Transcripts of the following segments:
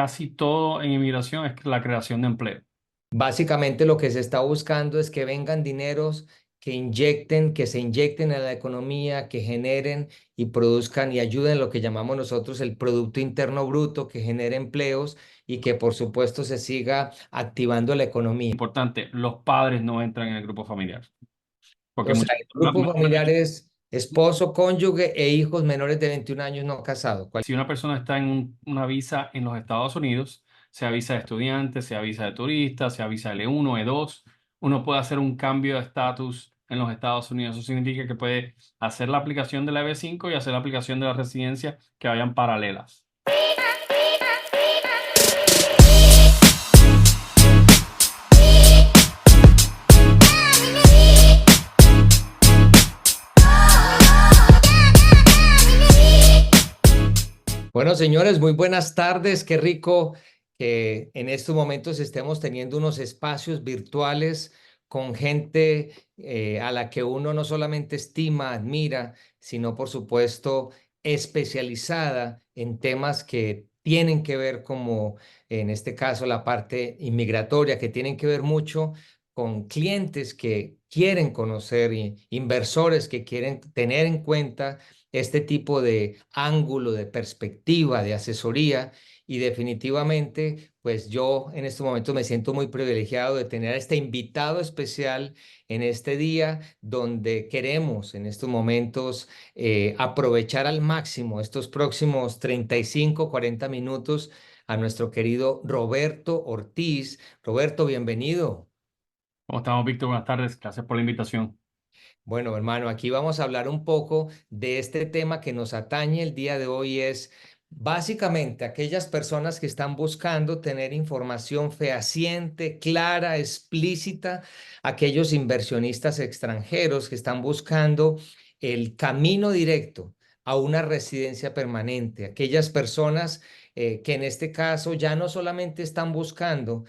casi todo en inmigración es la creación de empleo. Básicamente lo que se está buscando es que vengan dineros que se inyecten a la economía, que generen y produzcan y ayuden lo que llamamos nosotros el Producto Interno Bruto, que genere empleos y que por supuesto se siga activando la economía. Importante, los padres no entran en el grupo familiar. Porque O sea, muchos, el grupo familiar es esposo, cónyuge e hijos menores de 21 años no casados. si una persona está en una visa en los Estados Unidos, sea visa de estudiante, sea visa de turista, sea visa L1, E2, uno puede hacer un cambio de estatus en los Estados Unidos. Eso significa que puede hacer la aplicación de la EB5 y hacer la aplicación de la residencia que vayan paralelas. Bueno, señores, muy buenas tardes. Qué rico que en estos momentos estemos teniendo unos espacios virtuales con gente a la que uno no solamente estima, admira, sino por supuesto especializada en temas que tienen que ver como en este caso la parte inmigratoria, que tienen que ver mucho con clientes que quieren conocer, inversores que quieren tener en cuenta este tipo de ángulo, de perspectiva, de asesoría. Y definitivamente, pues yo en este momento me siento muy privilegiado de tener a este invitado especial en este día donde queremos en estos momentos aprovechar al máximo estos próximos 35, 40 minutos a nuestro querido Roberto Ortiz. Roberto, bienvenido. ¿Cómo estamos, Víctor? Buenas tardes. Gracias por la invitación. Bueno, hermano, aquí vamos a hablar un poco de este tema que nos atañe el día de hoy. Es básicamente aquellas personas que están buscando tener información fehaciente, clara, explícita, aquellos inversionistas extranjeros que están buscando el camino directo a una residencia permanente, aquellas personas que en este caso ya no solamente están buscando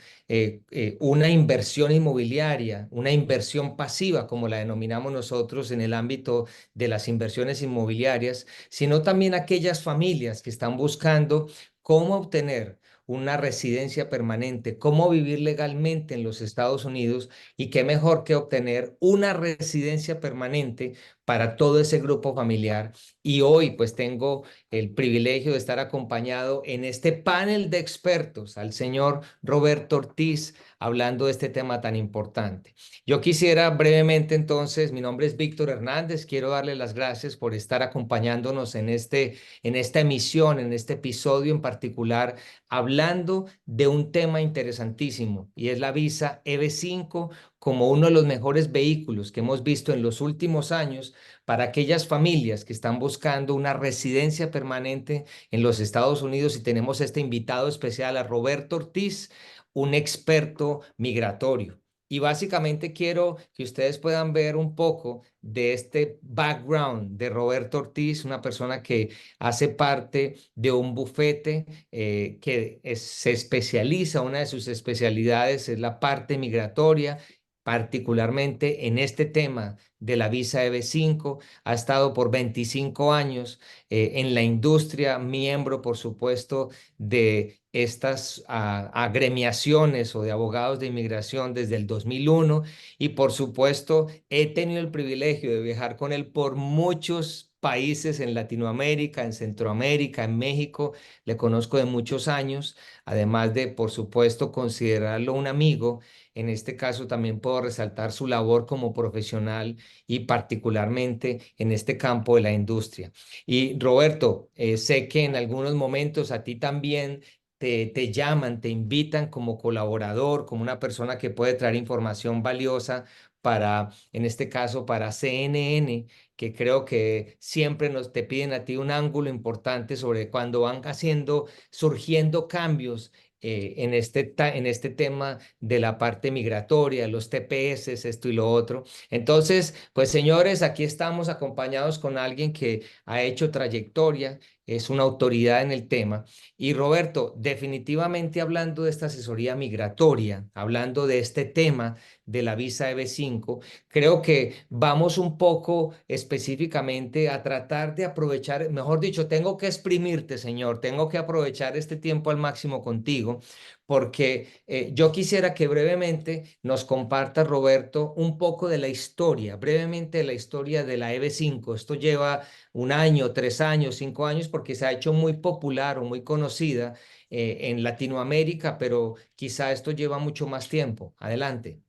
una inversión inmobiliaria, una inversión pasiva, como la denominamos nosotros en el ámbito de las inversiones inmobiliarias, sino también aquellas familias que están buscando cómo obtener una residencia permanente, cómo vivir legalmente en los Estados Unidos y qué mejor que obtener una residencia permanente para todo ese grupo familiar. Y hoy pues tengo el privilegio de estar acompañado en este panel de expertos al señor Roberto Ortiz hablando de este tema tan importante. Yo quisiera brevemente entonces, mi nombre es Víctor Hernández, quiero darle las gracias por estar acompañándonos en esta emisión, en este episodio en particular, hablando de un tema interesantísimo y es la visa EB5 como uno de los mejores vehículos que hemos visto en los últimos años para aquellas familias que están buscando una residencia permanente en los Estados Unidos y tenemos este invitado especial a Roberto Ortiz, un experto migratorio. Y básicamente quiero que ustedes puedan ver un poco de este background de Roberto Ortiz, una persona que hace parte de un bufete se especializa, una de sus especialidades es la parte migratoria, particularmente en este tema de la visa EB5, ha estado por 25 años en la industria, miembro, por supuesto, de estas agremiaciones o de abogados de inmigración desde el 2001 y, por supuesto, he tenido el privilegio de viajar con él por muchos países en Latinoamérica, en Centroamérica, en México. Le conozco de muchos años, además de, por supuesto, considerarlo un amigo. En este caso también puedo resaltar su labor como profesional y particularmente en este campo de la industria. Y Roberto, sé que en algunos momentos a ti también te llaman, te invitan como colaborador, como una persona que puede traer información valiosa para, en este caso, para CNN, que creo que siempre nos te piden a ti un ángulo importante sobre cuando van haciendo, surgiendo cambios en este tema de la parte migratoria, los TPS, esto y lo otro. Entonces, pues señores, aquí estamos acompañados con alguien que ha hecho trayectoria, es una autoridad en el tema. Y Roberto, definitivamente hablando de esta asesoría migratoria, hablando de este tema de la visa EB5, creo que vamos un poco específicamente a tratar de aprovechar, mejor dicho, tengo que exprimirte, señor, tengo que aprovechar este tiempo al máximo contigo, porque yo quisiera que brevemente nos comparta, Roberto, un poco de la historia, brevemente de la historia de la EB5. Esto lleva un año, 3 años, 5 años, porque se ha hecho muy popular o muy conocida en Latinoamérica, pero quizá esto lleva mucho más tiempo. Adelante.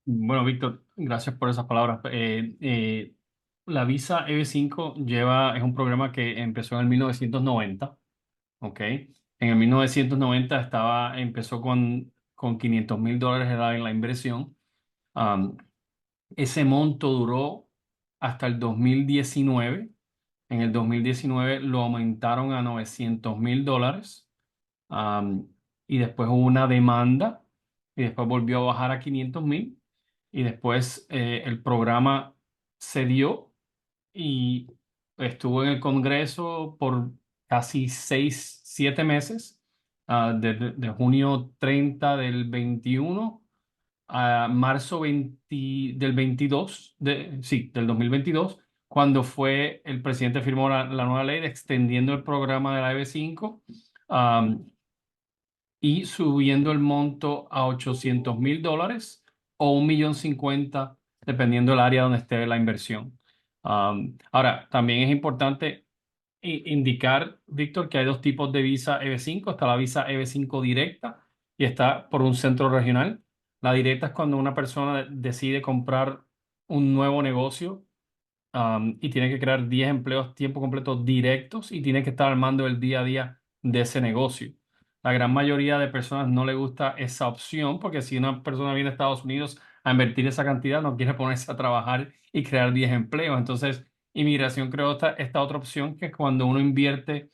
Bueno, Víctor, gracias por esas palabras. La visa EB5 es un programa que empezó en el 1990, ¿ok? En el 1990 empezó con $500,000 era la inversión. Am, Ese monto duró hasta el 2019. En el 2019 lo aumentaron a $900,000. Am, y después hubo una demanda y después volvió a bajar a 500,000 y después el programa se dio y estuvo en el Congreso por casi 6, 7 meses, de junio 30 del 21 a marzo 20 del 22, sí, del 2022, cuando el presidente firmó la nueva ley extendiendo el programa de la EB5 y subiendo el monto a $800,000 o 1,50,000, dependiendo del área donde esté la inversión. Ahora, también es importante indicar, Víctor, que hay dos tipos de visa EB5. Está la visa EB5 directa y está por un centro regional. La directa es cuando una persona decide comprar un nuevo negocio, y tiene que crear 10 empleos tiempo completo directos y tiene que estar al mando del día a día de ese negocio. La gran mayoría de personas no le gusta esa opción porque si una persona viene a Estados Unidos a invertir esa cantidad, no quiere ponerse a trabajar y crear 10 empleos. Entonces, inmigración creó esta otra opción, que es cuando uno invierte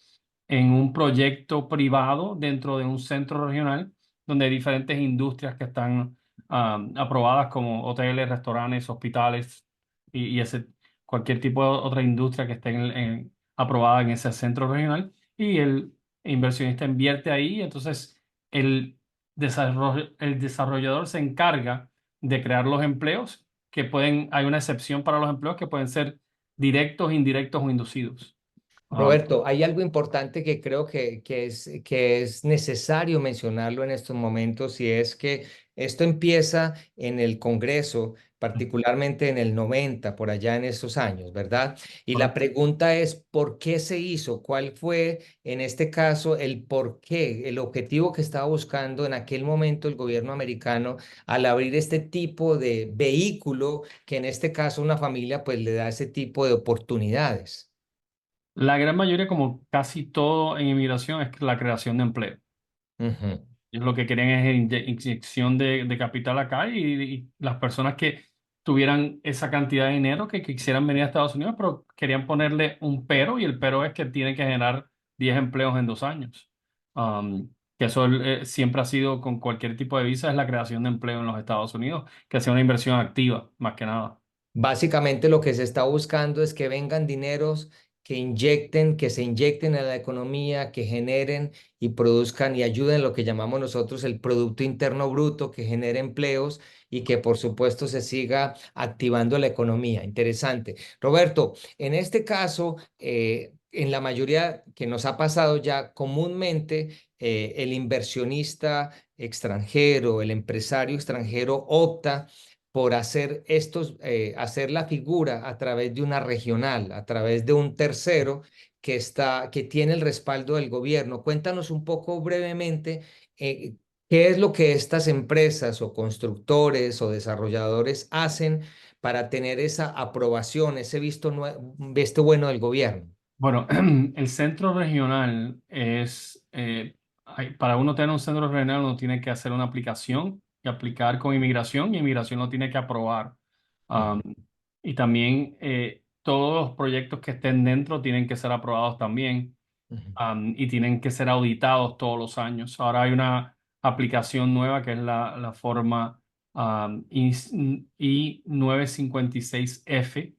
en un proyecto privado dentro de un centro regional donde hay diferentes industrias que están aprobadas, como hoteles, restaurantes, hospitales y cualquier tipo de otra industria que esté aprobada en ese centro regional, y el inversionista invierte ahí. Entonces el desarrollador se encarga de crear los empleos hay una excepción para los empleos que pueden ser directos, indirectos o inducidos. Um, Roberto, hay algo importante que creo que es necesario mencionarlo en estos momentos y es que esto empieza en el Congreso, particularmente en el 90, por allá en esos años, ¿verdad? Y la Correcto. pregunta es, ¿por qué se hizo? ¿Cuál fue, en este caso, el por qué, el objetivo que estaba buscando en aquel momento el gobierno americano al abrir este tipo de vehículo que en este caso una familia pues le da ese tipo de oportunidades? La gran mayoría, como casi todo en inmigración, es la creación de empleo. Ujú. Ellos lo que querían es inyección de capital acá, y las personas que tuvieran esa cantidad de dinero que quisieran venir a Estados Unidos, pero querían ponerle un pero, y el pero es que tienen que generar 10 empleos en 2 años. Que eso siempre ha sido con cualquier tipo de visa, es la creación de empleo en los Estados Unidos, que sea una inversión activa, más que nada. Básicamente lo que se está buscando es que vengan dineros que inyecten, que se inyecten a la economía, que generen y produzcan y ayuden lo que llamamos nosotros el Producto Interno Bruto, que genere empleos y que por supuesto se siga activando la economía. Interesante. Roberto, en este caso, en la mayoría que nos ha pasado ya comúnmente, el inversionista extranjero, el empresario extranjero opta por hacer la figura a través de una regional, a través de un tercero que tiene el respaldo del gobierno. Cuéntanos un poco brevemente eh, qué es lo que estas empresas o constructores o desarrolladores hacen para tener esa aprobación, ese visto bueno del gobierno. Bueno, el centro regional para uno tener un centro regional, uno tiene que hacer una aplicación y aplicar con inmigración, y inmigración lo tiene que aprobar. Ujú, Um, y también todos los proyectos que estén dentro tienen que ser aprobados también, ujú. y tienen que ser auditados todos los años. Ahora hay una aplicación nueva que es la forma I-956F,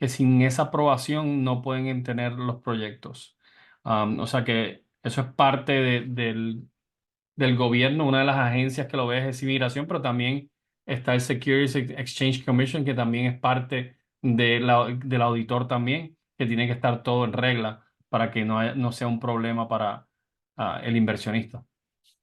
que sin esa aprobación no pueden tener los proyectos. O sea que eso es parte del gobierno. Una de las agencias que lo ve es inmigración, pero también está el Securities Exchange Commission, que también es parte del auditor también, que tiene que estar todo en regla para que no sea un problema para el inversionista.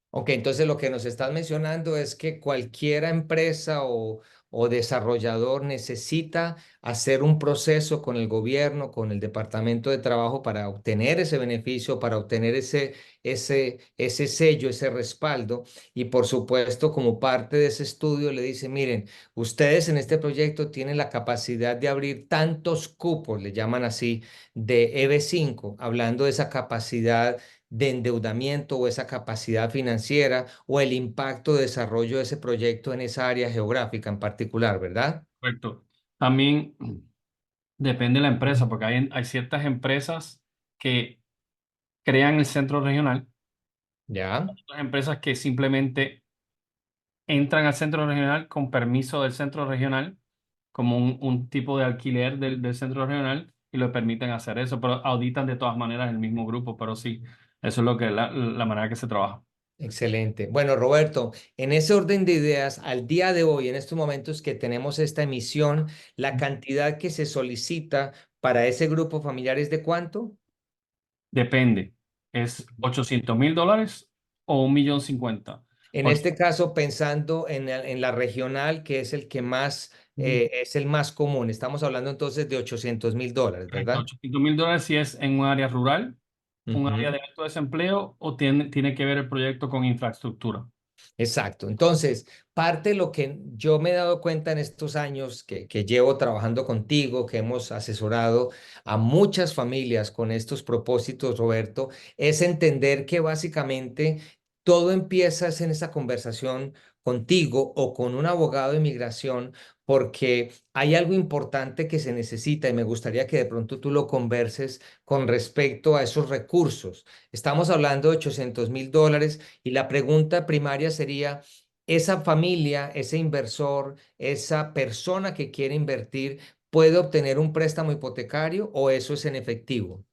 Ok, entonces lo que nos estás mencionando es que cualquier empresa o desarrollador necesita hacer un proceso con el gobierno, con el Departamento de Trabajo para obtener ese beneficio, para obtener ese sello, ese respaldo. Y por supuesto, como parte de ese estudio, le dice, miren, ustedes en este proyecto tienen la capacidad de abrir tantos cupos, le llaman así, de EB5, hablando de esa capacidad de endeudamiento o esa capacidad financiera o el impacto de desarrollo de ese proyecto en esa área geográfica en particular, ¿verdad? Correcto. También depende de la empresa, porque hay ciertas empresas que crean el centro regional, ¿Ya? otras empresas que simplemente entran al centro regional con permiso del centro regional, como un tipo de alquiler del centro regional, y le permiten hacer eso, pero auditan de todas maneras el mismo grupo, pero sí, eso es lo que la manera que se trabaja. Excelente. Bueno, Roberto, en ese orden de ideas, al día de hoy, en estos momentos que tenemos esta emisión, la cantidad que se solicita para ese grupo familiar es de cuánto? Depende, ¿es $800,000 o 1,50,000? En este caso, pensando en la regional, que es el que más, es el más común, estamos hablando entonces de $800,000, Correcto, ¿verdad? $800,000 si es en un área rural, un área Ujú. de alto desempleo o tiene que ver el proyecto con infraestructura. Exacto. Entonces, parte de lo que yo me he dado cuenta en estos años que llevo trabajando contigo, que hemos asesorado a muchas familias con estos propósitos, Roberto, es entender que básicamente todo empieza es en esa conversación contigo o con un abogado de inmigración, porque hay algo importante que se necesita y me gustaría que de pronto tú lo converses con respecto a esos recursos. Estamos hablando de $800,000. Y la pregunta primaria sería, ¿esa familia, ese inversor, esa persona que quiere invertir, puede obtener un préstamo hipotecario o eso es en efectivo?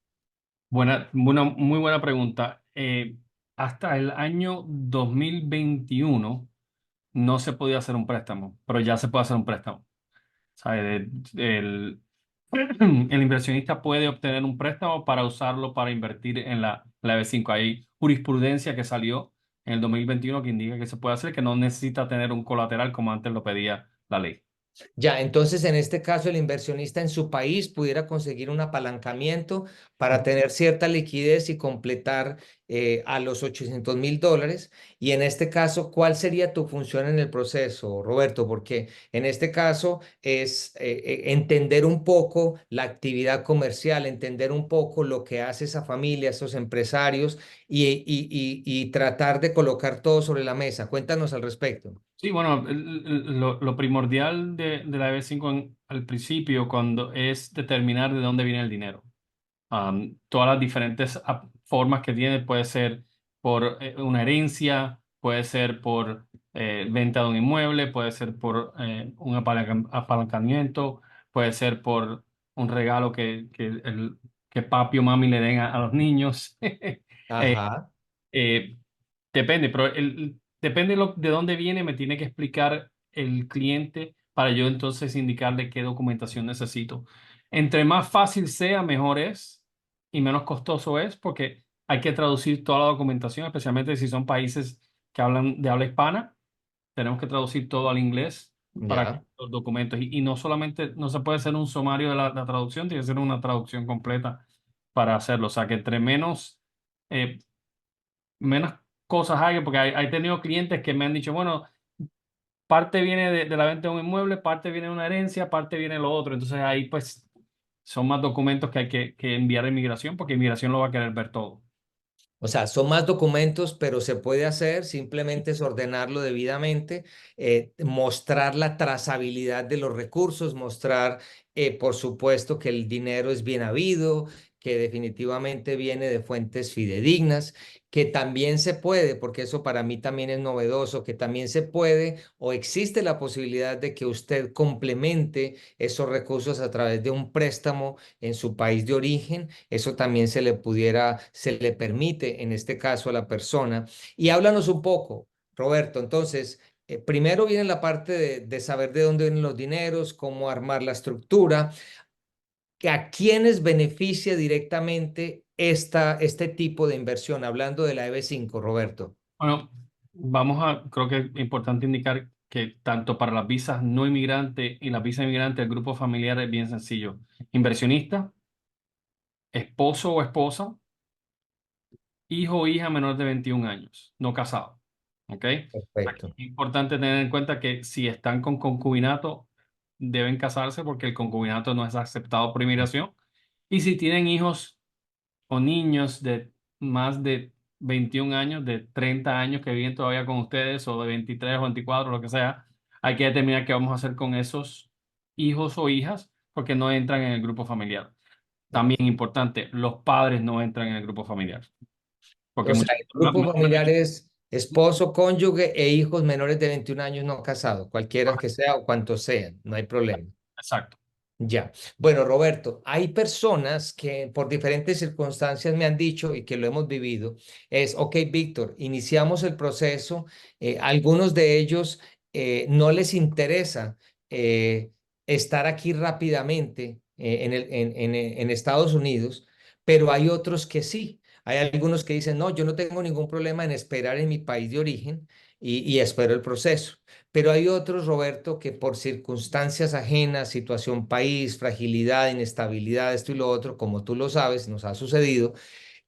Muy buena pregunta. Hasta el año 2021 no se podía hacer un préstamo, pero ya se puede hacer un préstamo. ¿Sabe? El inversionista puede obtener un préstamo para usarlo para invertir en la B5. Hay jurisprudencia que salió en el 2021 que indica que se puede hacer, que no necesita tener un colateral como antes lo pedía la ley. Ya, entonces en este caso el inversionista en su país pudiera conseguir un apalancamiento para tener cierta liquidez y completar a los $800,000. Y en este caso, ¿cuál sería tu función en el proceso, Roberto? Porque en este caso es entender un poco la actividad comercial, entender un poco lo que hace esa familia, esos empresarios y tratar de colocar todo sobre la mesa. Cuéntanos al respecto. Sí, bueno, lo primordial de la EB5 al principio cuando es determinar de dónde viene el dinero. Todas las diferentes formas que tiene, puede ser por una herencia, puede ser por venta de un inmueble, puede ser por un apalancamiento, puede ser por un regalo que papi o mami le den a los niños. Ajá. Eh, Depende, pero depende de dónde viene, me tiene que explicar el cliente para yo entonces indicarle qué documentación necesito. Entre más fácil sea, mejor es y menos costoso es porque hay que traducir toda la documentación, especialmente si son países que hablan de habla hispana. Tenemos que traducir todo al inglés para que Ya. los documentos. Y no solamente, no se puede hacer un sumario de la traducción, tiene que ser una traducción completa para hacerlo. O sea que entre eh, menos cosas hay, porque hay tenido clientes que me han dicho, bueno, parte viene de la venta de un inmueble, parte viene de una herencia, parte viene de lo otro. Entonces ahí pues son más documentos que hay que enviar a inmigración porque inmigración lo va a querer ver todo. O sea, son más documentos, pero se puede hacer, simplemente es ordenarlo debidamente, mostrar la trazabilidad de los recursos, mostrar, por supuesto, que el dinero es bien habido, que definitivamente viene de fuentes fidedignas, que también se puede, porque eso para mí también es novedoso, que también se puede o existe la posibilidad de que usted complemente esos recursos a través de un préstamo en su país de origen. Eso también se le permite en este caso a la persona. Y háblanos un poco, Roberto. Entonces, primero viene la parte de saber de dónde vienen los dineros, cómo armar la estructura, que a quiénes beneficia directamente este tipo de inversión, hablando de la EB5, Roberto. Bueno, creo que es importante indicar que tanto para las visas no inmigrantes y las visas inmigrantes, el grupo familiar es bien sencillo. Inversionista, esposo o esposa, hijo o hija menor de 21 años, no casado. ¿Ok? Aquí Perfecto. es importante tener en cuenta que si están con concubinato, deben casarse porque el concubinato no es aceptado por inmigración. Y si tienen hijos o niños de más de 21 años, de 30 años que viven todavía con ustedes, o de 23 o 24, lo que sea, hay que determinar qué vamos a hacer con esos hijos o hijas porque no entran en el grupo familiar. También importante, los padres no entran en el grupo familiar. Porque O sea, muchas el grupo familiar es esposo, cónyuge e hijos menores de 21 años no casados, cualquiera que sea o cuantos sean, no hay problema. Exacto. Ya. Bueno, Roberto, hay personas que por diferentes circunstancias me han dicho y que lo hemos vivido, ok, Víctor, iniciamos el proceso, algunos de ellos no les interesa eh, estar aquí rápidamente en Estados Unidos, pero hay otros que sí. Hay algunos que dicen, no, yo no tengo ningún problema en esperar en mi país de origen y espero el proceso. Pero hay otros, Roberto, que por circunstancias ajenas, situación país, fragilidad, inestabilidad, esto y lo otro, como tú lo sabes, nos ha sucedido.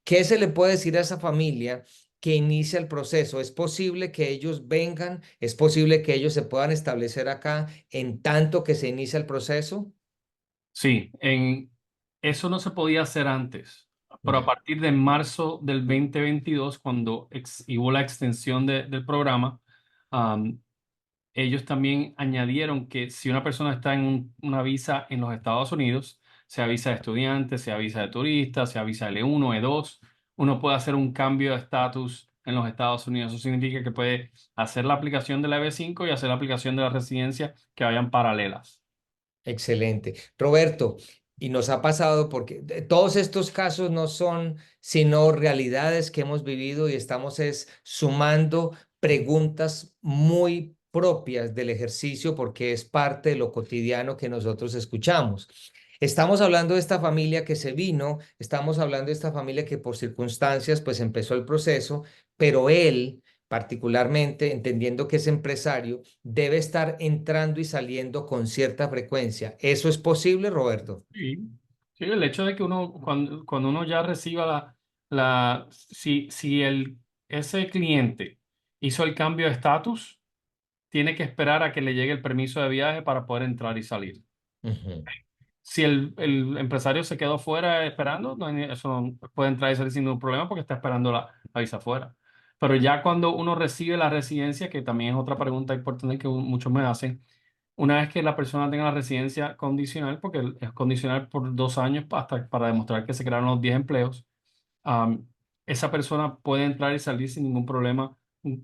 ¿Qué se le puede decir a esa familia que inicia el proceso? ¿Es posible que ellos vengan? ¿Es posible que ellos se puedan establecer acá en tanto que se inicia el proceso? Sí, eso no se podía hacer antes, pero a Ujú. partir de marzo del 2022, cuando hubo la extensión del programa, am, ellos también añadieron que si una persona está en una visa en los Estados Unidos, sea visa de estudiante, sea visa de turista, sea visa L1, E2, uno puede hacer un cambio de estatus en los Estados Unidos. Eso significa que puede hacer la aplicación de la EB5 y hacer la aplicación de la residencia que vayan paralelas. Excelente. Roberto, y nos ha pasado porque todos estos casos no son sino realidades que hemos vivido y estamos sumando preguntas muy propias del ejercicio porque es parte de lo cotidiano que nosotros escuchamos. Estamos hablando de esta familia que se vino, estamos hablando de esta familia que por circunstancias pues empezó el proceso, pero él particularmente entendiendo que es empresario debe estar entrando y saliendo con cierta frecuencia. ¿Eso es posible, Roberto? Sí, sí, el hecho de que cuando uno ya reciba ese cliente hizo el cambio de estatus, tiene que esperar a que le llegue el permiso de viaje para poder entrar y salir. Ujú. Si el empresario se quedó fuera esperando, eso no puede entrar y salir sin ningún problema porque está esperando la visa fuera. Pero ya cuando uno recibe la residencia, que también es otra pregunta importante que muchos me hacen, una vez que la persona tenga la residencia condicional, porque es condicional por 2 años hasta para demostrar que se crearon los 10 empleos, am, esa persona puede entrar y salir sin ningún problema,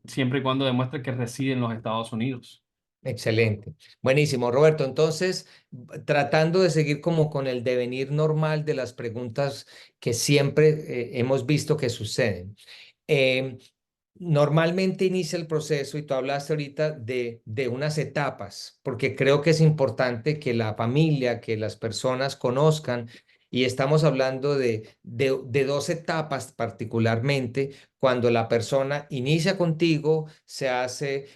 siempre y cuando demuestre que reside en los Estados Unidos. Excelente. Buenísimo, Roberto. Entonces, tratando de seguir como con el devenir normal de las preguntas que siempre hemos visto que suceden. Em, Normalmente inicia el proceso y tú hablaste ahorita de unas etapas, porque creo que es importante que la familia, que las personas conozcan, y estamos hablando de dos etapas particularmente, cuando la persona inicia contigo, se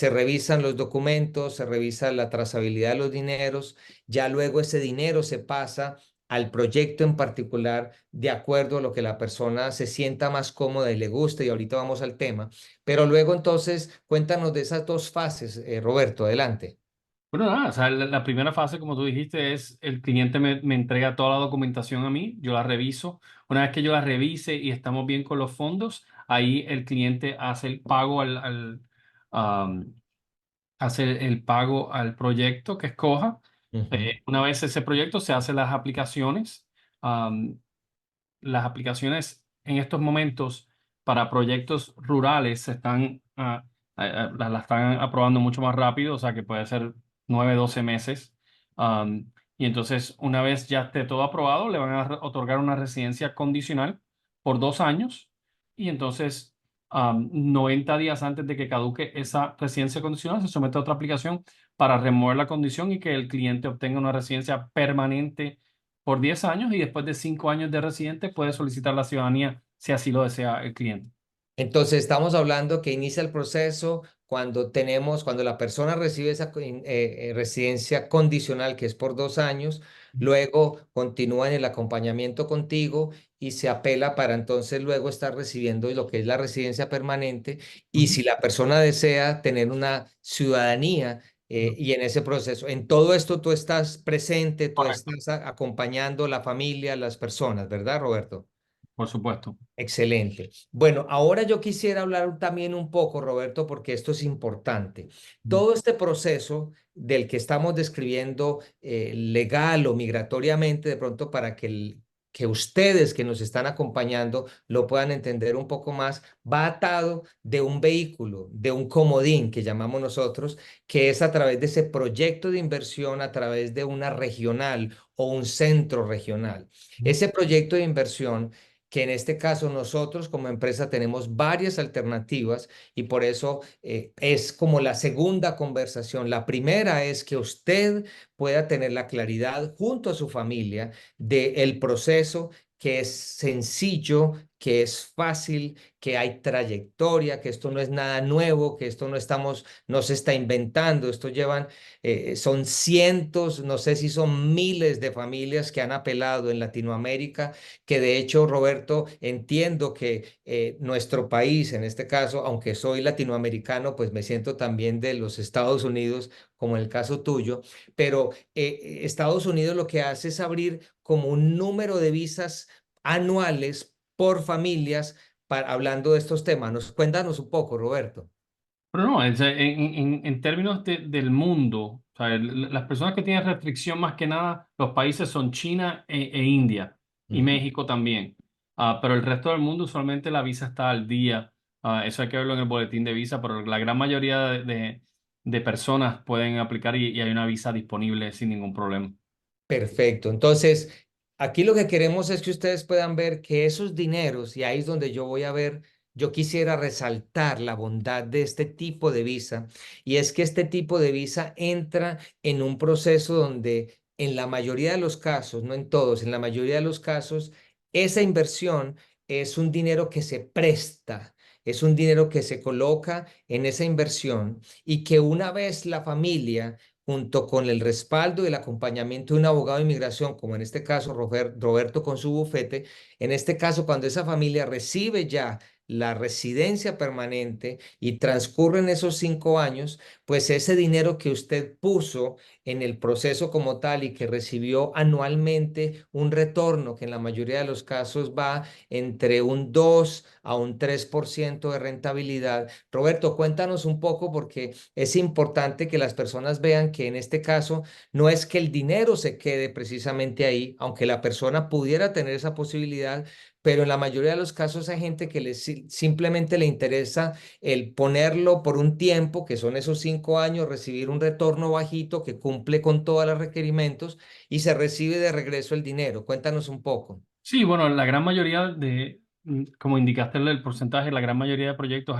revisan los documentos, se revisa la trazabilidad de los dineros, ya luego ese dinero se pasa al proyecto en particular de acuerdo a lo que la persona se sienta más cómoda y le guste, y ahorita vamos al tema. Pero luego entonces, cuéntanos de esas dos fases, Roberto, adelante. Bueno, nada, o sea, la primera fase, como tú dijiste, es el cliente me entrega toda la documentación a mí, yo la reviso. Una vez que yo la revise y estamos bien con los fondos, ahí el cliente hace el pago am, hace el pago al proyecto que escoja. Ujú. Una vez ese proyecto se hace las aplicaciones. las aplicaciones en estos momentos para proyectos rurales se están, la están aprobando mucho más rápido, o sea que puede ser 9, 12 meses. Y entonces, una vez ya esté todo aprobado, le van a otorgar una residencia condicional por 2 años. Y entonces, 90 días antes de que caduque esa residencia condicional, se somete a otra aplicación para remover la condición y que el cliente obtenga una residencia permanente por 10 años y después de 5 años de residente puede solicitar la ciudadanía si así lo desea el cliente. Entonces, estamos hablando que inicia el proceso cuando la persona recibe esa residencia condicional, que es por 2 años, luego continúa en el acompañamiento contigo y se apela para entonces luego estar recibiendo lo que es la residencia permanente. Y Ujú. si la persona desea tener una ciudadanía, y en ese proceso, en todo esto tú estás presente, tú Correcto, estás acompañando la familia, las personas, ¿verdad, Roberto? por supuesto. Excelente. Bueno, ahora yo quisiera hablar también un poco, Roberto, porque esto es importante. Ujú. Todo este proceso del que estamos describiendo, legal o migratoriamente, de pronto para que ustedes que nos están acompañando lo puedan entender un poco más, va atado de un vehículo, de un comodín que llamamos nosotros, que es a través de ese proyecto de inversión, a través de una regional o un centro regional. Ese proyecto de inversión, que en este caso nosotros como empresa tenemos varias alternativas, y por eso es como la segunda conversación. La primera es que usted pueda tener la claridad junto a su familia del proceso, que es sencillo, que es fácil, que hay trayectoria, que esto no es nada nuevo, que esto no se está inventando, son cientos, no sé si son miles de familias que han apelado en Latinoamérica, que de hecho, Roberto, entiendo que nuestro país, en este caso, aunque soy latinoamericano, pues me siento también de los Estados Unidos, como en el caso tuyo, pero Estados Unidos lo que hace es abrir como un número de visas anuales por familias, hablando de estos temas. Cuéntanos un poco, Roberto. Pero no, en términos del mundo, o sea, las personas que tienen restricción más que nada, los países son China e India y Ujú. México también. Pero el resto del mundo usualmente la visa está al día. Eso hay que verlo en el boletín de visa, pero la gran mayoría de personas pueden aplicar y hay una visa disponible sin ningún problema. Perfecto. Entonces, aquí lo que queremos es que ustedes puedan ver que esos dineros, y ahí es donde yo voy a ver, yo quisiera resaltar la bondad de este tipo de visa, y es que este tipo de visa entra en un proceso donde en la mayoría de los casos, no en todos, en la mayoría de los casos, esa inversión es un dinero que se presta. Es un dinero que se coloca en esa inversión, y que una vez la familia, junto con el respaldo y el acompañamiento de un abogado de inmigración, como en este caso Roberto con su bufete, en este caso cuando esa familia recibe ya la residencia permanente y transcurren esos 5 años, pues ese dinero que usted puso en el proceso como tal y que recibió anualmente un retorno que en la mayoría de los casos va entre un 2 a un 3% de rentabilidad. Roberto, cuéntanos un poco, porque es importante que las personas vean que en este caso no es que el dinero se quede precisamente ahí, aunque la persona pudiera tener esa posibilidad, pero en la mayoría de los casos hay gente que simplemente le interesa el ponerlo por un tiempo, que son esos 5 años, recibir un retorno bajito que cumple con todos los requerimientos, y se recibe de regreso el dinero. Cuéntanos un poco. Sí, bueno, la gran mayoría como indicaste el porcentaje, la gran mayoría de proyectos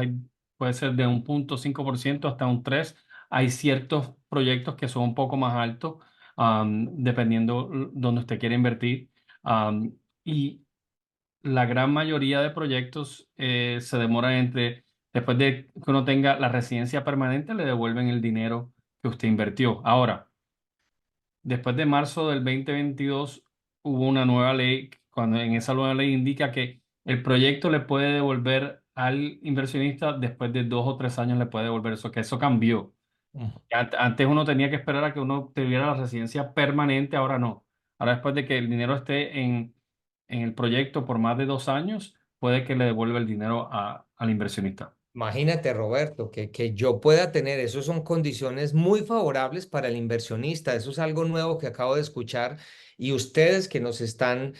puede ser de un 0,5% hasta un 3%. Hay ciertos proyectos que son un poco más altos, dependiendo donde usted quiere invertir. Y la gran mayoría de proyectos se demoran después de que uno tenga la residencia permanente, le devuelven el dinero que usted invirtió. Ahora, después de marzo del 2022 hubo una nueva ley, cuando en esa nueva ley indica que el proyecto le puede devolver al inversionista después de 2 o 3 años le puede devolver eso, que eso cambió. Mm. Antes uno tenía que esperar a que uno tuviera la residencia permanente, ahora no. Ahora después de que el dinero esté en el proyecto por más de 2 años, puede que le devuelva el dinero al inversionista. Imagínate, Roberto, que yo pueda tener, eso son condiciones muy favorables para el inversionista. Eso es algo nuevo que acabo de escuchar, y ustedes que nos están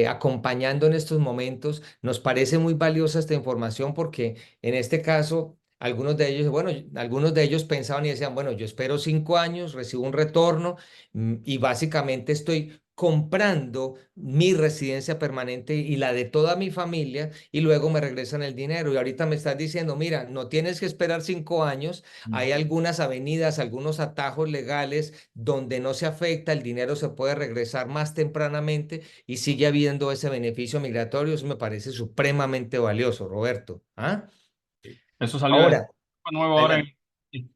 acompañando en estos momentos, nos parece muy valiosa esta información porque en este caso... Algunos de ellos, bueno, algunos de ellos pensaban y decían, bueno, yo espero 5 años, recibo un retorno y básicamente estoy comprando mi residencia permanente y la de toda mi familia y luego me regresan el dinero. Y ahorita me estás diciendo, mira, no tienes que esperar 5 años, hay algunas avenidas, algunos atajos legales donde no se afecta, el dinero se puede regresar más tempranamente y sigue habiendo ese beneficio migratorio. Eso me parece supremamente valioso, Roberto. ¿Ah? Eso salió, es Ahora, nuevo ahora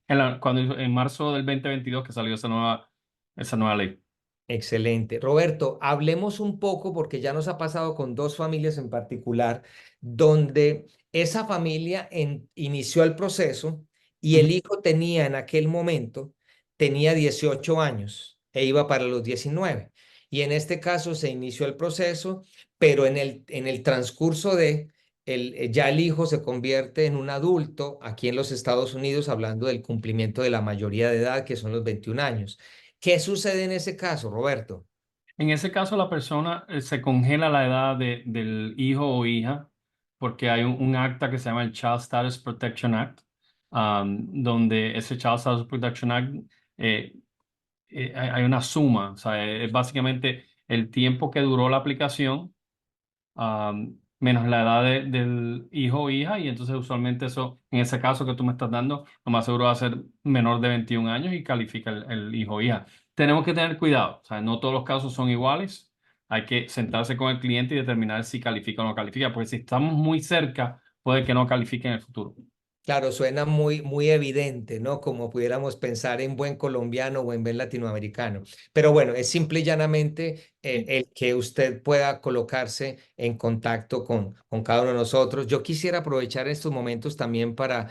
adelante. en marzo del 2022 que salió esa nueva ley. Excelente. Roberto, hablemos un poco porque ya nos ha pasado con dos familias en particular, donde esa familia inició el proceso y Ujú. el hijo tenía en aquel momento, tenía 18 años e iba para los 19. Y en este caso se inició el proceso, pero en el transcurso ya el hijo se convierte en un adulto aquí en los Estados Unidos, hablando del cumplimiento de la mayoría de edad, que son los 21 años. ¿Qué sucede en ese caso, Roberto? En ese caso, la persona se congela la edad del hijo o hija porque hay un acta que se llama el Child Status Protection Act, donde ese Child Status Protection Act eh, hay una suma, o sea, es básicamente el tiempo que duró la aplicación menos la edad del hijo o hija, y entonces usualmente eso, en ese caso que tú me estás dando, lo más seguro va a ser menor de 21 años y califica el hijo o hija. Tenemos que tener cuidado, o sea, no todos los casos son iguales, hay que sentarse con el cliente y determinar si califica o no califica, porque si estamos muy cerca, puede que no califique en el futuro. Claro, suena muy, muy evidente, ¿no? Como pudiéramos pensar en buen colombiano o en buen latinoamericano. Pero bueno, es simple y llanamente el que usted pueda colocarse en contacto con cada uno de nosotros. Yo quisiera aprovechar estos momentos también para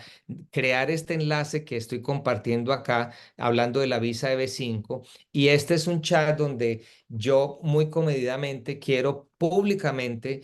crear este enlace que estoy compartiendo acá, hablando de la visa de B5. Y este es un chat donde yo muy comedidamente quiero públicamente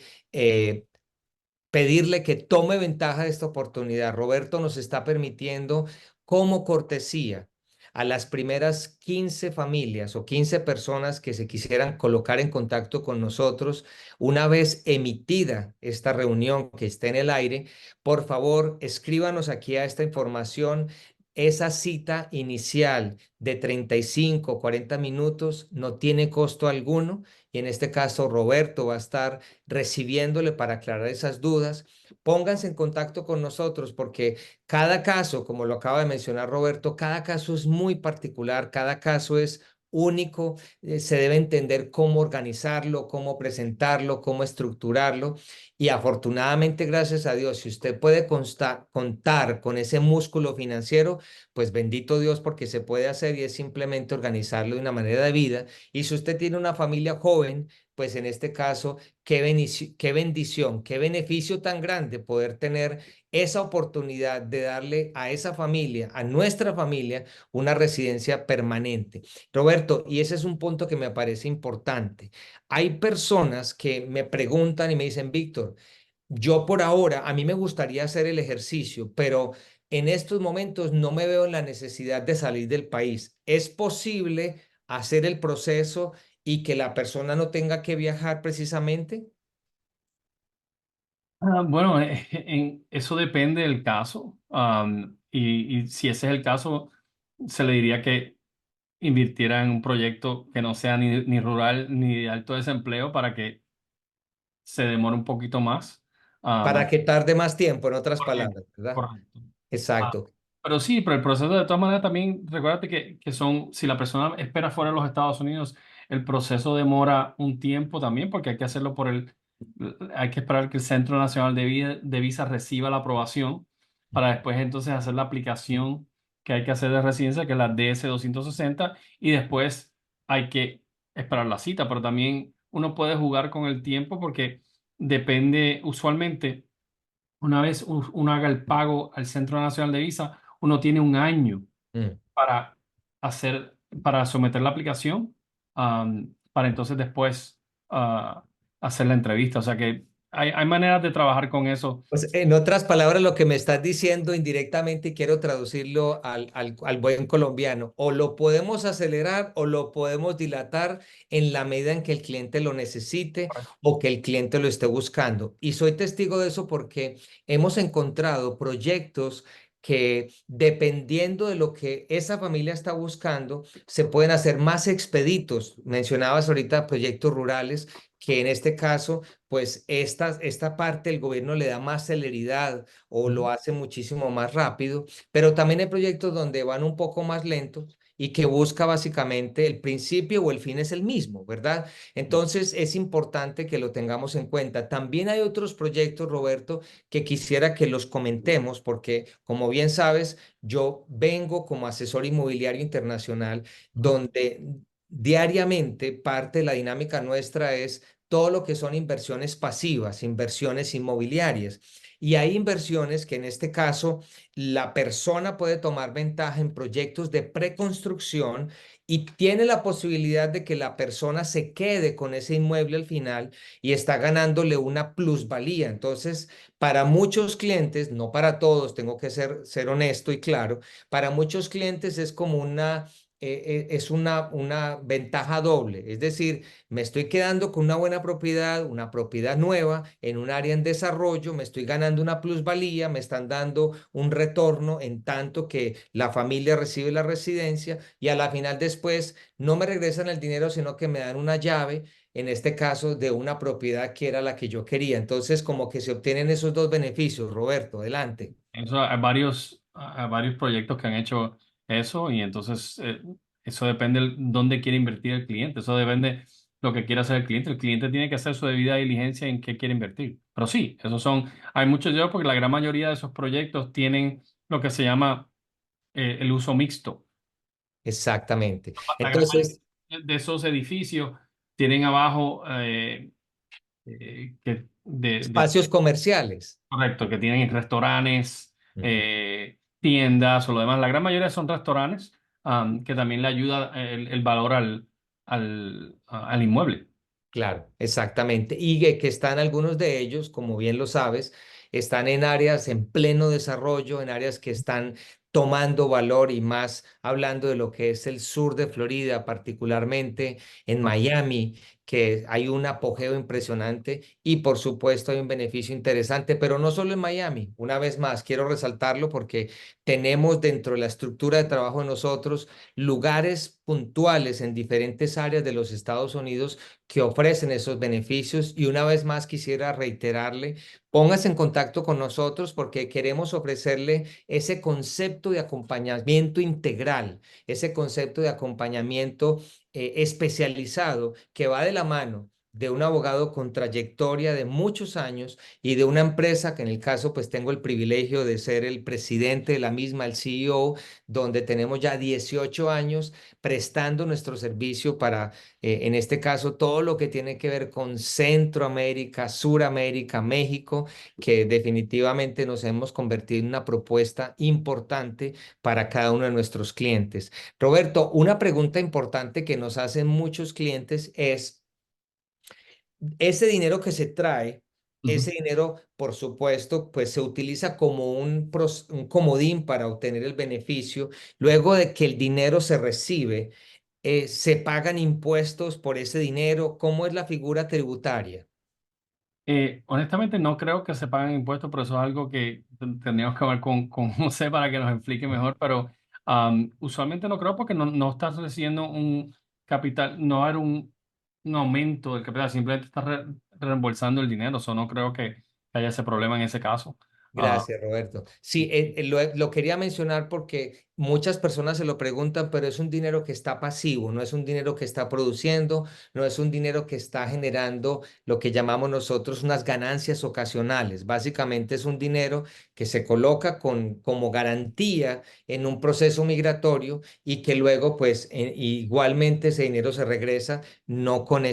pedirle que tome ventaja de esta oportunidad. Roberto nos está permitiendo como cortesía a las primeras 15 familias o 15 personas que se quisieran colocar en contacto con nosotros una vez emitida esta reunión que esté en el aire. Por favor, escríbanos aquí a esta información. Esa cita inicial de 35 o 40 minutos no tiene costo alguno y en este caso Roberto va a estar recibiéndole para aclarar esas dudas. Pónganse en contacto con nosotros porque cada caso, como lo acaba de mencionar Roberto, cada caso es muy particular, cada caso es único, se debe entender cómo organizarlo, cómo presentarlo, cómo estructurarlo y afortunadamente, gracias a Dios, si usted puede contar con ese músculo financiero, pues bendito Dios porque se puede hacer y es simplemente organizarlo de una manera de vida. Y si usted tiene una familia joven, pues en este caso qué bendición, qué beneficio tan grande poder tener esa oportunidad de darle a esa familia, a nuestra familia, una residencia permanente. Roberto, y ese es un punto que me parece importante. Hay personas que me preguntan y me dicen, Víctor, yo por ahora, a mí me gustaría hacer el ejercicio, pero en estos momentos no me veo en la necesidad de salir del país. ¿Es posible hacer el proceso y que la persona no tenga que viajar precisamente? Bueno, eso depende del caso, y si ese es el caso, se le diría que invirtiera en un proyecto que no sea ni rural ni de alto desempleo para que se demore un poquito más. Para Am, que tarde más tiempo, en otras Porque, palabras, ¿verdad? correcto. Ah, Exacto. pero sí, pero el proceso de todas maneras también, recuérdate que si la persona espera fuera de los Estados Unidos, el proceso demora un tiempo también porque hay que hacerlo hay que esperar que el Centro Nacional de Visa reciba la aprobación para después entonces hacer la aplicación que hay que hacer de residencia, que es la DS-260, y después hay que esperar la cita, pero también uno puede jugar con el tiempo porque depende usualmente. Una vez uno haga el pago al Centro Nacional de Visa, uno tiene un año Mm. para para someter la aplicación, para entonces después hacer la entrevista. O sea que hay maneras de trabajar con eso. Pues, en otras palabras, lo que me estás diciendo indirectamente, y quiero traducirlo al buen colombiano, o lo podemos acelerar o lo podemos dilatar en la medida en que el cliente lo necesite o que el cliente lo esté buscando. Y soy testigo de eso porque hemos encontrado proyectos que, dependiendo de lo que esa familia está buscando, se pueden hacer más expeditos. Mencionabas ahorita proyectos rurales, que en este caso pues esta parte el gobierno le da más celeridad o lo Ujú. hace muchísimo más rápido, pero también hay proyectos donde van un poco más lentos y que busca básicamente el principio o el fin es el mismo, ¿verdad? Entonces es importante que lo tengamos en cuenta. También hay otros proyectos, Roberto, que quisiera que los comentemos porque, como bien sabes, yo vengo como asesor inmobiliario internacional Ujú. donde diariamente parte de la dinámica nuestra es todo lo que son inversiones pasivas, inversiones inmobiliarias. Y hay inversiones que en este caso la persona puede tomar ventaja en proyectos de preconstrucción y tiene la posibilidad de que la persona se quede con ese inmueble al final y está ganándole una plusvalía. Entonces, para muchos clientes, no para todos, tengo que ser honesto y claro, para muchos clientes es como es una ventaja doble. Es decir, me estoy quedando con una propiedad nueva en un área en desarrollo, me estoy ganando una plusvalía, me están dando un retorno en tanto que la familia recibe la residencia y a la final después no me regresan el dinero, sino que me dan una llave, en este caso de una propiedad que era la que yo quería. Entonces, como que se obtienen esos dos beneficios, Roberto, adelante. Eso, hay varios proyectos que han hecho eso y entonces eso depende de dónde quiere invertir el cliente, eso depende lo que quiera hacer el cliente. El cliente tiene que hacer su debida diligencia en qué quiere invertir. Pero sí, hay muchos de ellos porque la gran mayoría de esos proyectos tienen lo que se llama el uso mixto. Exactamente. La gran Entonces, mayoría de esos edificios tienen abajo espacios comerciales. correcto, que tienen restaurantes, tiendas o lo demás. La gran mayoría son restaurantes, que también le ayuda el valor al inmueble. Claro, exactamente. Y que están algunos de ellos, como bien lo sabes, están en áreas en pleno desarrollo, en áreas que están tomando valor y más hablando de lo que es el sur de Florida, particularmente en Miami, que hay un apogeo impresionante y por supuesto hay un beneficio interesante, pero no solo en Miami. Una vez más, quiero resaltarlo porque tenemos dentro de la estructura de trabajo de nosotros lugares puntuales en diferentes áreas de los Estados Unidos que ofrecen esos beneficios. Y una vez más quisiera reiterarle, póngase en contacto con nosotros porque queremos ofrecerle ese concepto de acompañamiento integral, ese concepto de acompañamiento especializado que va de la mano de un abogado con trayectoria de muchos años y de una empresa que en el caso pues tengo el privilegio de ser el presidente de la misma, el CEO, donde tenemos ya 18 años prestando nuestro servicio para en este caso, todo lo que tiene que ver con Centroamérica, Suramérica, México, que definitivamente nos hemos convertido en una propuesta importante para cada uno de nuestros clientes. Roberto, una pregunta importante que nos hacen muchos clientes es, ese dinero que se trae, Ujú. ese dinero, por supuesto, pues se utiliza como un comodín para obtener el beneficio. Luego de que el dinero se recibe, ¿se pagan impuestos por ese dinero? ¿Cómo es la figura tributaria? Honestamente, no creo que se paguen impuestos, pero eso es algo que tendríamos que hablar con José para que nos explique mejor. Pero usualmente no creo porque no estás recibiendo un capital, no va a haber un aumento del capital, simplemente estás reembolsando el dinero. Eso no creo que haya ese problema en ese caso. Ah, Gracias, Roberto. Sí, lo quería mencionar porque muchas personas se lo preguntan, pero es un dinero que está pasivo, no es un dinero que está produciendo, no es un dinero que está generando lo que llamamos nosotros unas ganancias ocasionales. Básicamente es un dinero que se coloca como garantía en un proceso migratorio y que luego, pues, igualmente ese dinero se regresa, no con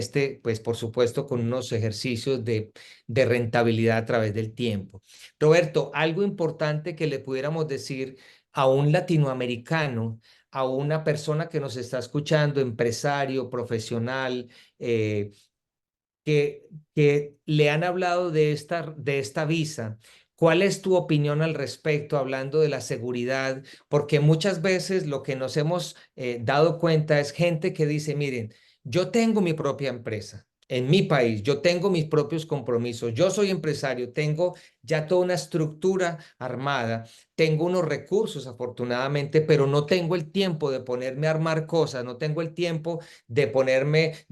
pues, por supuesto, con unos ejercicios de rentabilidad a través del tiempo. Roberto, algo importante que le pudiéramos decir a un latinoamericano, a una persona que nos está escuchando, empresario, profesional, eh, que le han hablado de esta visa. ¿Cuál es tu opinión al respecto, hablando de la seguridad? Porque muchas veces lo que nos hemos dado cuenta es gente que dice, miren, yo tengo mi propia empresa. En mi país, yo tengo mis propios compromisos, yo soy empresario, tengo ya toda una estructura armada, tengo unos recursos afortunadamente, pero no tengo el tiempo de ponerme a armar cosas, no tengo el tiempo de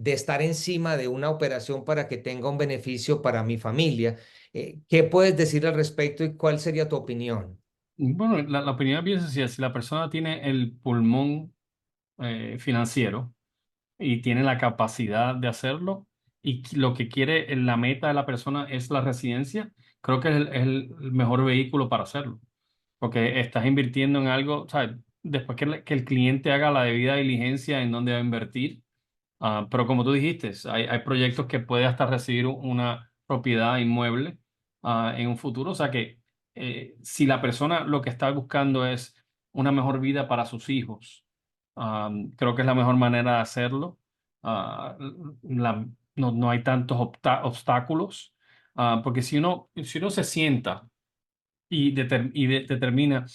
estar encima de una operación para que tenga un beneficio para mi familia. ¿Qué puedes decir al respecto y cuál sería tu opinión? Bueno, la opinión es bien sencilla. Si la persona tiene el pulmón financiero y tiene la capacidad de hacerlo y lo que quiere, la meta de la persona es la residencia, creo que es el mejor vehículo para hacerlo. Porque estás invirtiendo en algo, ¿sabes? Después que el cliente haga la debida diligencia en dónde va a invertir. Pero como tú dijiste, hay proyectos que puede hasta recibir una propiedad inmueble en un futuro. O sea que si la persona lo que está buscando es una mejor vida para sus hijos, creo que es la mejor manera de hacerlo. Ah, no hay tantos obstáculos. Porque si uno se sienta determina,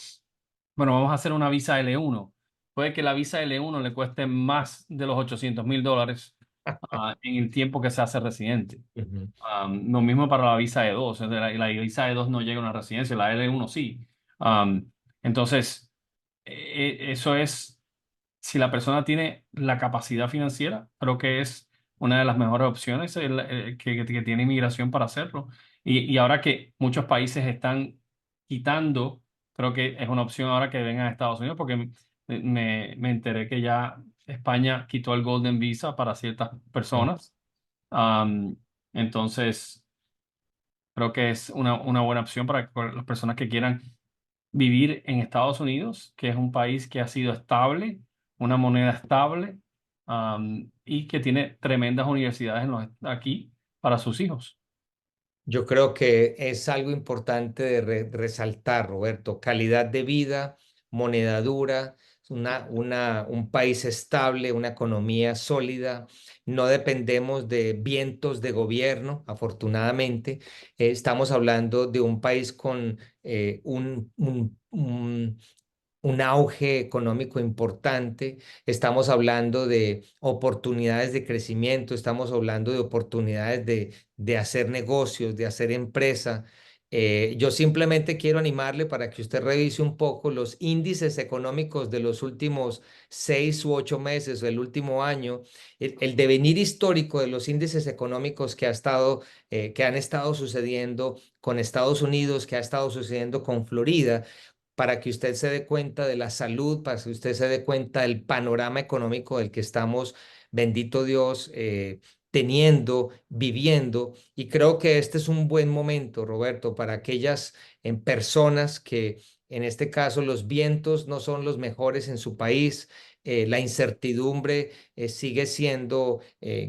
bueno, vamos a hacer una visa L1. Puede que la visa L1 le cueste más de los $800,000 en el tiempo que se hace residente. Ujú. Lo mismo para la visa E2. La visa E2 no llega a una residencia, la L1 sí. Entonces, eso es, si la persona tiene la capacidad financiera, creo que es una de las mejores opciones que tiene inmigración para hacerlo. Y ahora que muchos países están quitando, creo que es una opción ahora que vengan a Estados Unidos, porque me enteré que ya España quitó el Golden Visa para ciertas Mm. personas. Am, entonces, creo que es una buena opción para las personas que quieran vivir en Estados Unidos, que es un país que ha sido estable, una moneda estable, y que tiene tremendas universidades aquí para sus hijos. Yo creo que es algo importante de resaltar, Roberto. Calidad de vida, moneda dura, un país estable, una economía sólida. No dependemos de vientos de gobierno, afortunadamente. Estamos hablando de un país con un auge económico importante, estamos hablando de oportunidades de crecimiento, estamos hablando de oportunidades de hacer negocios, de hacer empresa. Yo simplemente quiero animarle para que usted revise un poco los índices económicos de los últimos 6 u 8 meses o el último año, el devenir histórico de los índices económicos que han estado sucediendo con Estados Unidos, que ha estado sucediendo con Florida, para que usted se dé cuenta de la salud, para que usted se dé cuenta del panorama económico del que estamos, bendito Dios, teniendo, viviendo. Y creo que este es un buen momento, Roberto, para aquellas personas que, en este caso, los vientos no son los mejores en su país. La incertidumbre sigue siendo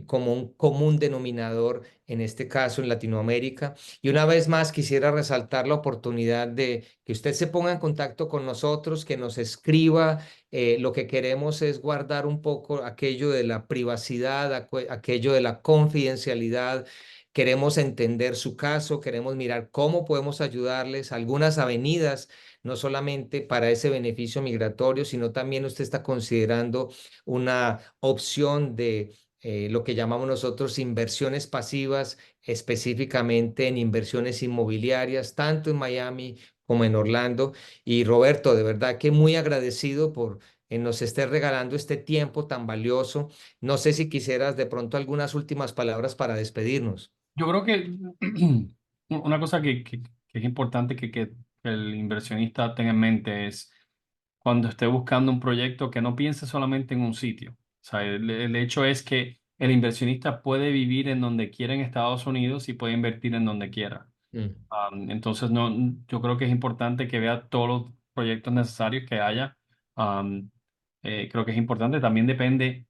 como un común denominador, en este caso en Latinoamérica. Y una vez más quisiera resaltar la oportunidad de que usted se ponga en contacto con nosotros, que nos escriba. Lo que queremos es guardar un poco aquello de la privacidad, aquello de la confidencialidad. Queremos entender su caso, queremos mirar cómo podemos ayudarles, algunas avenidas, no solamente para ese beneficio migratorio, sino también usted está considerando una opción de lo que llamamos nosotros inversiones pasivas, específicamente en inversiones inmobiliarias, tanto en Miami como en Orlando. Y Roberto, de verdad que muy agradecido por nos esté regalando este tiempo tan valioso. No sé si quisieras de pronto algunas últimas palabras para despedirnos. Yo creo que una cosa que es importante que el inversionista tenga en mente es cuando esté buscando un proyecto que no piense solamente en un sitio. O sea, el hecho es que el inversionista puede vivir en donde quiera en Estados Unidos y puede invertir en donde quiera. Mm. Entonces, no, yo creo que es importante que vea todos los proyectos necesarios que haya. Am, Creo que es importante. También depende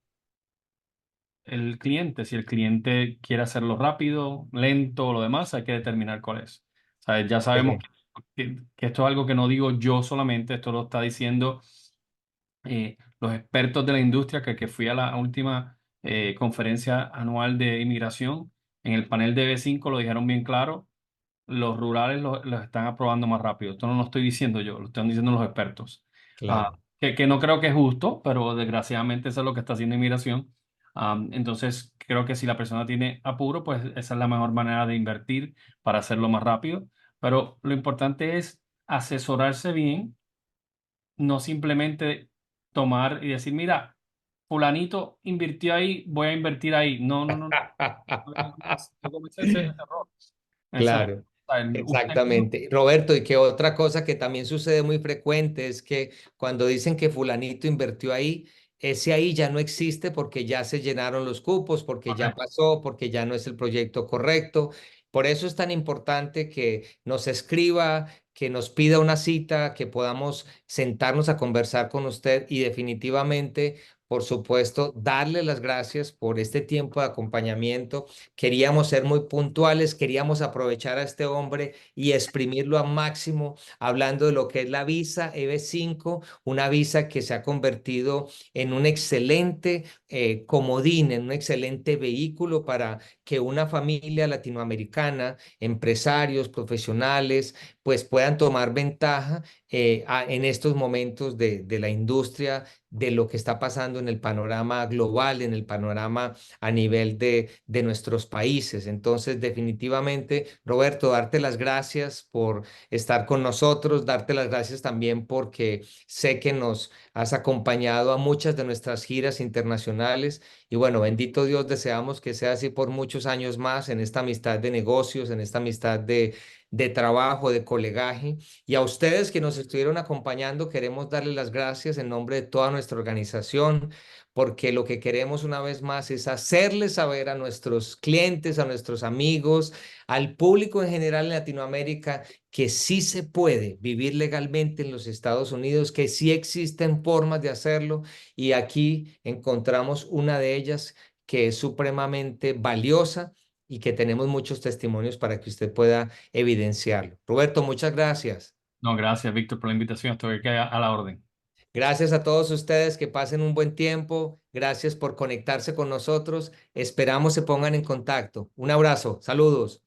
el cliente. Si el cliente quiere hacerlo rápido, lento o lo demás, hay que determinar cuál es. O sea, ya sabemos Sí. que esto es algo que no digo yo solamente, esto lo está diciendo los expertos de la industria que fui a la última conferencia anual de inmigración. En el panel de B5 lo dijeron bien claro, los rurales los están aprobando más rápido. Esto no lo estoy diciendo yo, lo están diciendo los expertos. Claro. Que no creo que es justo, pero desgraciadamente eso es lo que está haciendo inmigración. Entonces, creo que si la persona tiene apuro, pues esa es la mejor manera de invertir para hacerlo más rápido. Pero lo importante es asesorarse bien, no simplemente tomar y decir, mira, fulanito invirtió ahí, voy a invertir ahí. No, no, no, no. No cometas ese error. Eso es. Claro, Usted exactamente. Roberto, y que otra cosa que también sucede muy frecuente es que cuando dicen que fulanito invirtió ahí, ese ahí ya no existe porque ya se llenaron los cupos, porque ya correcto. pasó, porque ya no es el proyecto correcto. Por eso es tan importante que nos escriba, que nos pida una cita, que podamos sentarnos a conversar con usted y definitivamente, por supuesto, darle las gracias por este tiempo de acompañamiento. Queríamos ser muy puntuales, queríamos aprovechar a este hombre y exprimirlo a máximo, hablando de lo que es la visa EB5, una visa que se ha convertido en un excelente comodín, en un excelente vehículo para que una familia latinoamericana, empresarios, profesionales, pues puedan tomar ventaja en estos momentos de la industria, de lo que está pasando en el panorama global, en el panorama a nivel de nuestros países. Entonces, definitivamente, Roberto, darte las gracias por estar con nosotros, darte las gracias también porque sé que nos has acompañado a muchas de nuestras giras internacionales y bueno, bendito Dios, deseamos que sea así por muchos años más en esta amistad de negocios, en esta amistad de trabajo, de colegaje. Y a ustedes que nos estuvieron acompañando, queremos darles las gracias en nombre de toda nuestra organización porque lo que queremos una vez más es hacerles saber a nuestros clientes, a nuestros amigos, al público en general en Latinoamérica, que sí se puede vivir legalmente en los Estados Unidos, que sí existen formas de hacerlo y aquí encontramos una de ellas que es supremamente valiosa y que tenemos muchos testimonios para que usted pueda evidenciarlo. Roberto, muchas gracias. No, gracias, Víctor, por la invitación. Estoy aquí a la orden. Gracias a todos ustedes que pasen un buen tiempo. Gracias por conectarse con nosotros. Esperamos se pongan en contacto. Un abrazo. Saludos.